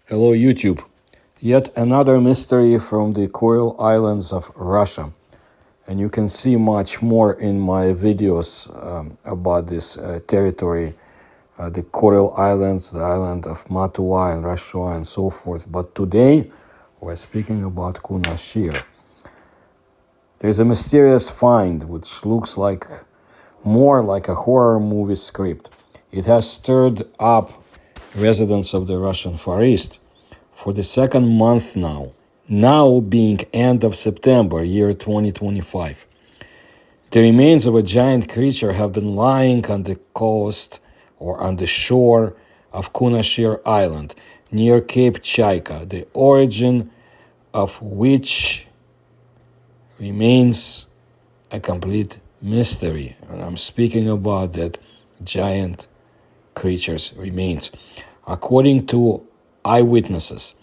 Hello YouTube. Yet another mystery from the Kuril Islands of Russia. And you can see much more in my videos about this territory, the Kuril Islands, the island of Matua and Rashua and so forth. But today we're speaking about Kunashir. There's a mysterious find which looks like more like a horror movie script. It has stirred up residents of the Russian Far East for the second month now being end of September, year 2025. The remains of a giant creature have been lying on the coast or on the shore of Kunashir Island, near Cape Chaika, the origin of which remains a complete mystery. And I'm speaking about that giant creature's remains. According to eyewitnesses,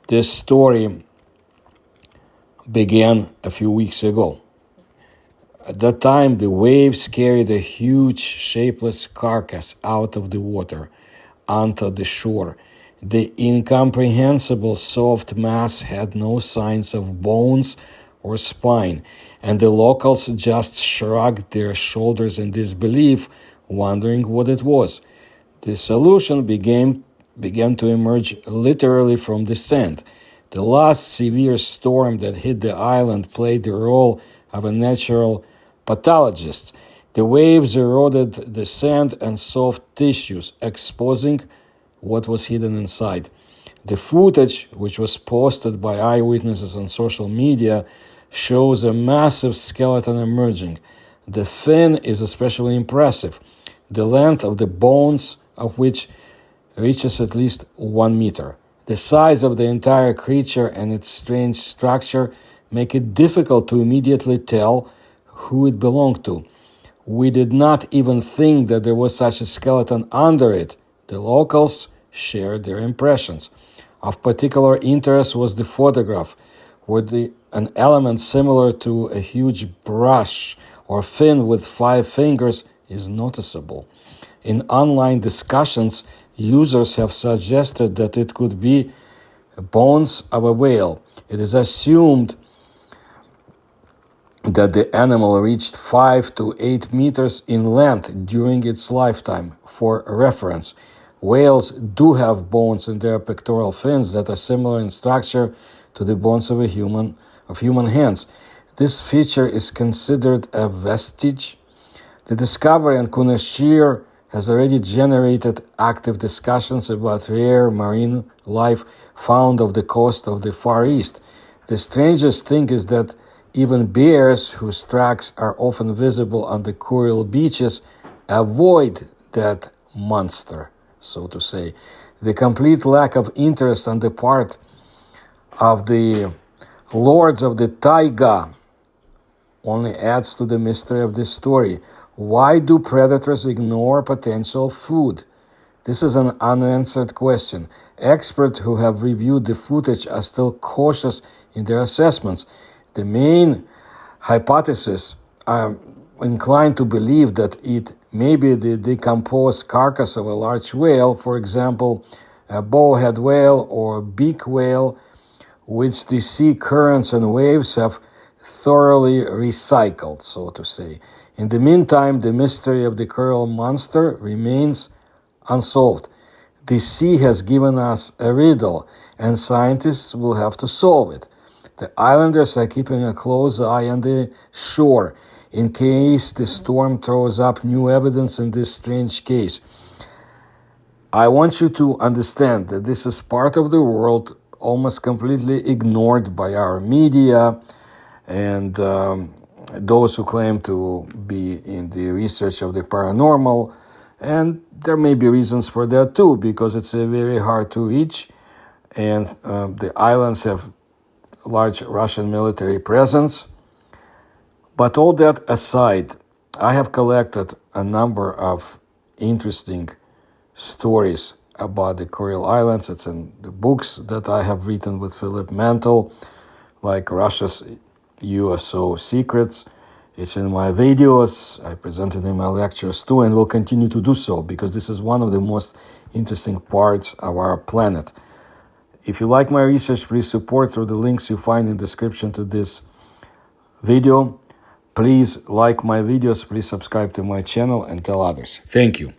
this story began a few weeks ago. At that time, the waves carried a huge, shapeless carcass out of the water onto the shore. The incomprehensible soft mass had no signs of bones or spine, and the locals just shrugged their shoulders in disbelief, wondering what it was. The solution began to emerge literally from the sand. The last severe storm that hit the island played the role of a natural pathologist. The waves eroded the sand and soft tissues, exposing what was hidden inside. The footage, which was posted by eyewitnesses on social media, shows a massive skeleton emerging. The fin is especially impressive, the length of the bones of which reaches at least 1 meter. The size of the entire creature and its strange structure make it difficult to immediately tell who it belonged to. We did not even think that there was such a skeleton under it. The locals shared their impressions. Of particular interest was the photograph, where an element similar to a huge brush or fin with 5 fingers is noticeable. In online discussions, users have suggested that it could be bones of a whale. It is assumed that the animal reached 5 to 8 meters in length during its lifetime. For reference, whales do have bones in their pectoral fins that are similar in structure to the bones of human hands. This feature is considered a vestige. The discovery in Kunashir has already generated active discussions about rare marine life found off the coast of the Far East. The strangest thing is that even bears, whose tracks are often visible on the Kuril beaches, avoid that monster, so to say. The complete lack of interest on the part of the lords of the taiga only adds to the mystery of this story. Why do predators ignore potential food? This is an unanswered question. Experts who have reviewed the footage are still cautious in their assessments. The main hypothesis are inclined to believe that it may be the decomposed carcass of a large whale, for example, a bowhead whale or beak whale, which the sea currents and waves have thoroughly recycled, so to say. In the meantime, the mystery of the Kuril monster remains unsolved. The sea has given us a riddle, and scientists will have to solve it. The islanders are keeping a close eye on the shore in case the storm throws up new evidence in this strange case. I want you to understand that this is part of the world almost completely ignored by our media and those who claim to be in the research of the paranormal. And there may be reasons for that too, because it's very hard to reach, and the islands have large Russian military presence. But all that aside, I have collected a number of interesting stories about the Kuril Islands. It's in the books that I have written with Philip Mantle, like Russia's USO Secrets. It's in my videos. I presented in my lectures too, and will continue to do so, because this is one of the most interesting parts of our planet. If you like my research, please support through the links you find in the description to this video. Please like my videos, please subscribe to my channel and tell others. Thank you.